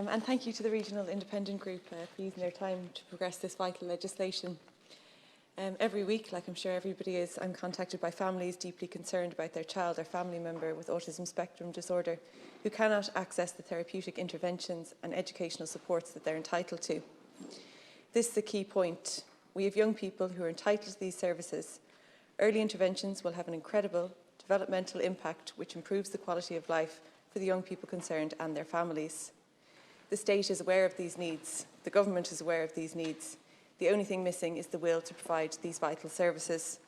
And thank you to the Regional Independent Group for using their time to progress this vital legislation. Every week, like I'm sure everybody is, I'm contacted by families deeply concerned about their child or family member with autism spectrum disorder who cannot access the therapeutic interventions and educational supports that they're entitled to. This is the key point. We have young people who are entitled to these services. Early interventions will have an incredible developmental impact which improves the quality of life for the young people concerned and their families. The state is aware of these needs. The government is aware of these needs. The only thing missing is the will to provide these vital services.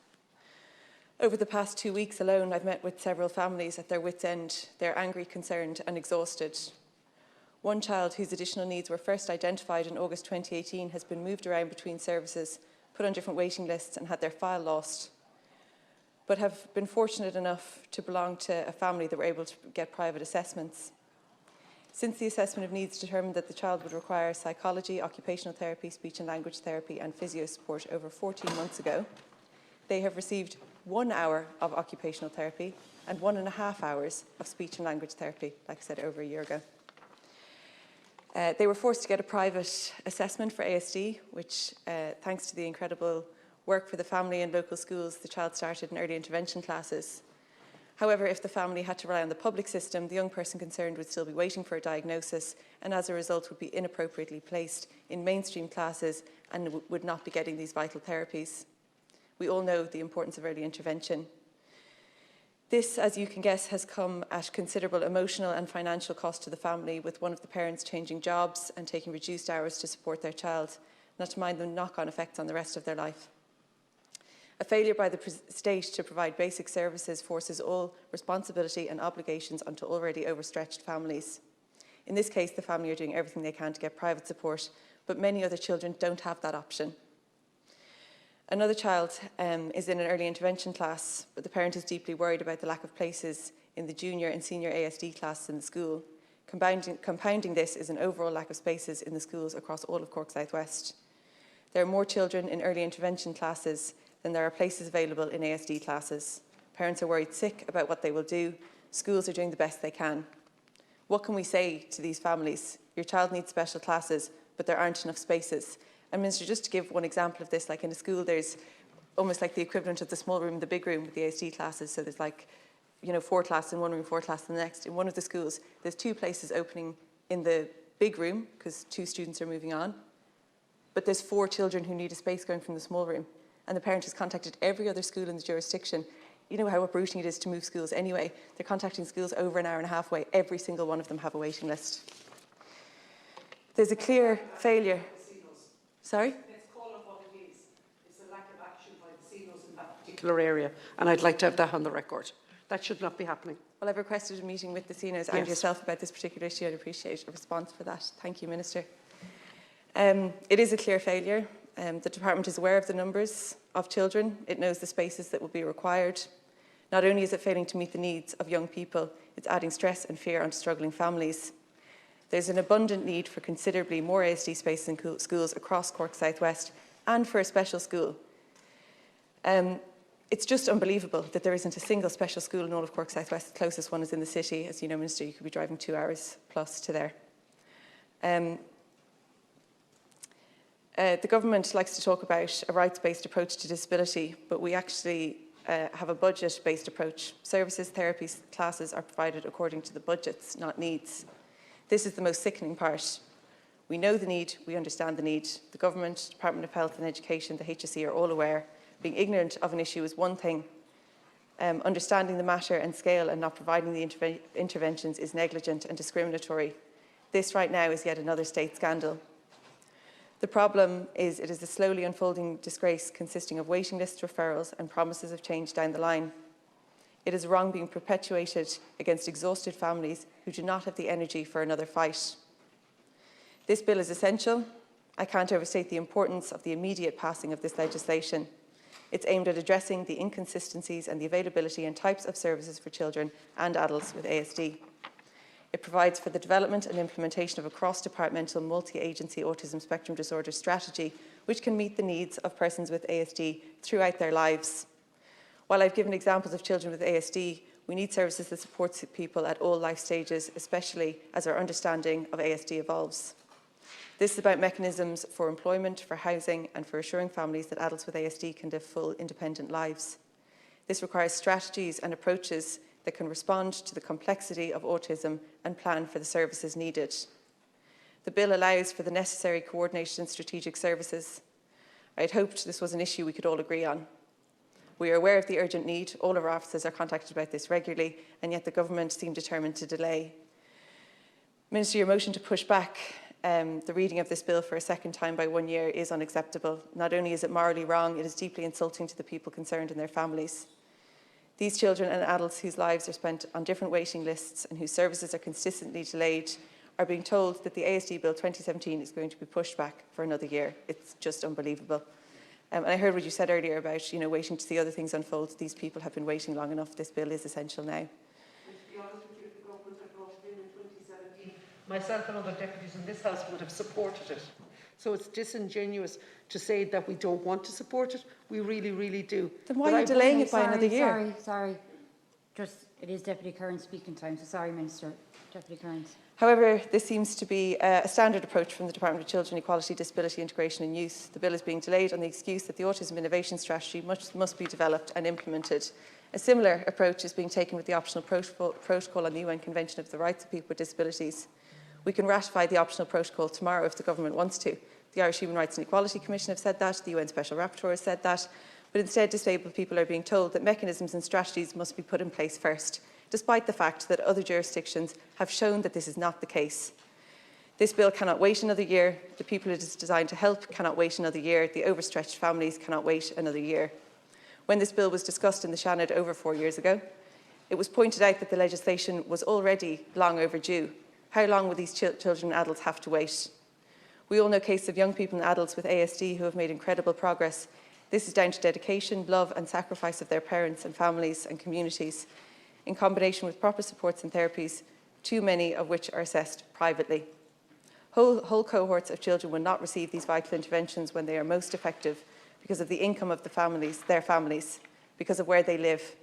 Over the past 2 weeks alone, I've met with several families at their wits' end. They're angry, concerned and exhausted. One child whose additional needs were first identified in August 2018 has been moved around between services, put on different waiting lists and had their file lost, but have been fortunate enough to belong to a family that were able to get private assessments. Since the assessment of needs determined that the child would require psychology, occupational therapy, speech and language therapy and physio support over 14 months ago, they have received 1 hour of occupational therapy and 1.5 hours of speech and language therapy, like I said, over a year ago. They were forced to get a private assessment for ASD, which, thanks to the incredible work for the family and local schools, the child started in early intervention classes. However, if the family had to rely on the public system, the young person concerned would still be waiting for a diagnosis and as a result would be inappropriately placed in mainstream classes and would not be getting these vital therapies. We all know the importance of early intervention. This, as you can guess, has come at considerable emotional and financial cost to the family, with one of the parents changing jobs and taking reduced hours to support their child, not to mind the knock-on effects on the rest of their life. A failure by the state to provide basic services forces all responsibility and obligations onto already overstretched families. In this case, the family are doing everything they can to get private support, but many other children don't have that option. Another child is in an early intervention class, but the parent is deeply worried about the lack of places in the junior and senior ASD classes in the school. Compounding this is an overall lack of spaces in the schools across all of Cork South West. There are more children in early intervention classes than there are places available in ASD classes. Parents are worried sick about what they will do. Schools are doing the best they can. What can we say to these families? Your child needs special classes, but there aren't enough spaces. And Minister, just to give one example of this, like in a school, there's almost like the equivalent of the small room, the big room with the ASD classes. So there's like, 4 classes in one room, 4 classes in the next. In one of the schools, there's 2 places opening in the big room because 2 students are moving on. But there's 4 children who need a space going from the small room. And the parent has contacted every other school in the jurisdiction. You know how uprooting it is to move schools anyway. They're contacting schools over an hour and a half away. Every single one of them have a waiting list. There's a clear failure. Sorry? Let's call it what it is. It's a lack of action by the CENOs in that particular area. And I'd like to have that on the record. That should not be happening. Well, I've requested a meeting with the CENOs and yourself about this particular issue. I'd appreciate a response for that. Thank you, Minister. It is a clear failure. The department is aware of the numbers of children. It knows the spaces that will be required. Not only is it failing to meet the needs of young people, it's adding stress and fear onto struggling families. There's an abundant need for considerably more ASD spaces in schools across Cork South West and for a special school. It's just unbelievable that there isn't a single special school in all of Cork South West. The closest one is in the city. As you know, Minister, you could be driving 2 hours plus to there. The government likes to talk about a rights-based approach to disability, but we actually have a budget-based approach. Services, therapies, classes are provided according to the budgets, not needs. This is the most sickening part. We know the need, we understand the need. The government, Department of Health and Education, the HSE are all aware. Being ignorant of an issue is one thing. Understanding the matter and scale and not providing the interventions is negligent and discriminatory. This right now is yet another state scandal. The problem is it is a slowly unfolding disgrace consisting of waiting lists, referrals and promises of change down the line. It is wrong being perpetuated against exhausted families who do not have the energy for another fight. This bill is essential. I can't overstate the importance of the immediate passing of this legislation. It's aimed at addressing the inconsistencies and the availability and types of services for children and adults with ASD. It provides for the development and implementation of a cross-departmental multi-agency autism spectrum disorder strategy which can meet the needs of persons with ASD throughout their lives. While I've given examples of children with ASD, We need services that support people at all life stages, especially as our understanding of ASD evolves. This is about mechanisms for employment, for housing, and for assuring families that adults with ASD can live full, independent lives. This requires strategies and approaches that can respond to the complexity of autism and plan for the services needed. The bill allows for the necessary coordination and strategic services. I had hoped this was an issue we could all agree on. We are aware of the urgent need. All of our officers are contacted about this regularly, and yet the government seem determined to delay. Minister, your motion to push back the reading of this bill for a second time by 1 year is unacceptable. Not only is it morally wrong, it is deeply insulting to the people concerned and their families. These children and adults whose lives are spent on different waiting lists and whose services are consistently delayed are being told that the ASD Bill 2017 is going to be pushed back for another year. It's just unbelievable. And I heard what you said earlier about, waiting to see other things unfold. These people have been waiting long enough. This bill is essential now. And to be honest with you, if the government had brought it in 2017, myself and other deputies in this House would have supported it. So it's disingenuous to say that we don't want to support it. We really, really do. Then why are you delaying it by another year? Sorry. Just, it is Deputy Curran's speaking time, so sorry, Minister. Deputy Curran's. However, this seems to be a standard approach from the Department of Children, Equality, Disability, Integration and Youth. The bill is being delayed on the excuse that the Autism Innovation Strategy must be developed and implemented. A similar approach is being taken with the optional protocol on the UN Convention of the Rights of People with Disabilities. We can ratify the optional protocol tomorrow if the government wants to. The Irish Human Rights and Equality Commission have said that, the UN Special Rapporteur has said that, but instead disabled people are being told that mechanisms and strategies must be put in place first, despite the fact that other jurisdictions have shown that this is not the case. This bill cannot wait another year. The people it is designed to help cannot wait another year. The overstretched families cannot wait another year. When this bill was discussed in the Seanad over 4 years ago, it was pointed out that the legislation was already long overdue. How long will these children and adults have to wait? We all know cases of young people and adults with ASD who have made incredible progress. This is down to dedication, love and sacrifice of their parents and families and communities, in combination with proper supports and therapies, too many of which are assessed privately. Whole cohorts of children will not receive these vital interventions when they are most effective because of the income of their families, because of where they live.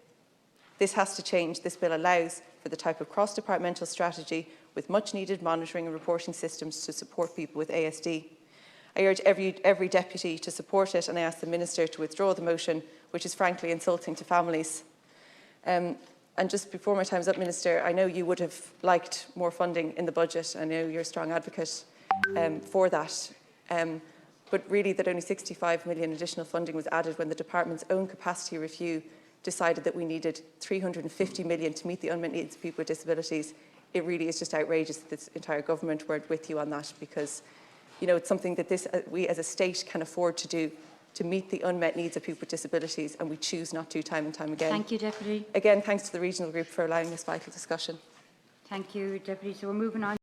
This has to change. This bill allows for the type of cross-departmental strategy with much needed monitoring and reporting systems to support people with ASD. I urge every deputy to support it, and I ask the Minister to withdraw the motion, which is frankly insulting to families. And just before my time's up, Minister, I know you would have liked more funding in the budget. I know you're a strong advocate for that. But really that only 65 million additional funding was added when the department's own capacity review decided that we needed 350 million to meet the unmet needs of people with disabilities. It really is just outrageous that this entire government weren't with you on that, because it's something that we as a state can afford to do, to meet the unmet needs of people with disabilities, and we choose not to time and time again. Thank you, Deputy. Again, thanks to the regional group for allowing this vital discussion. Thank you, Deputy. So we're moving on.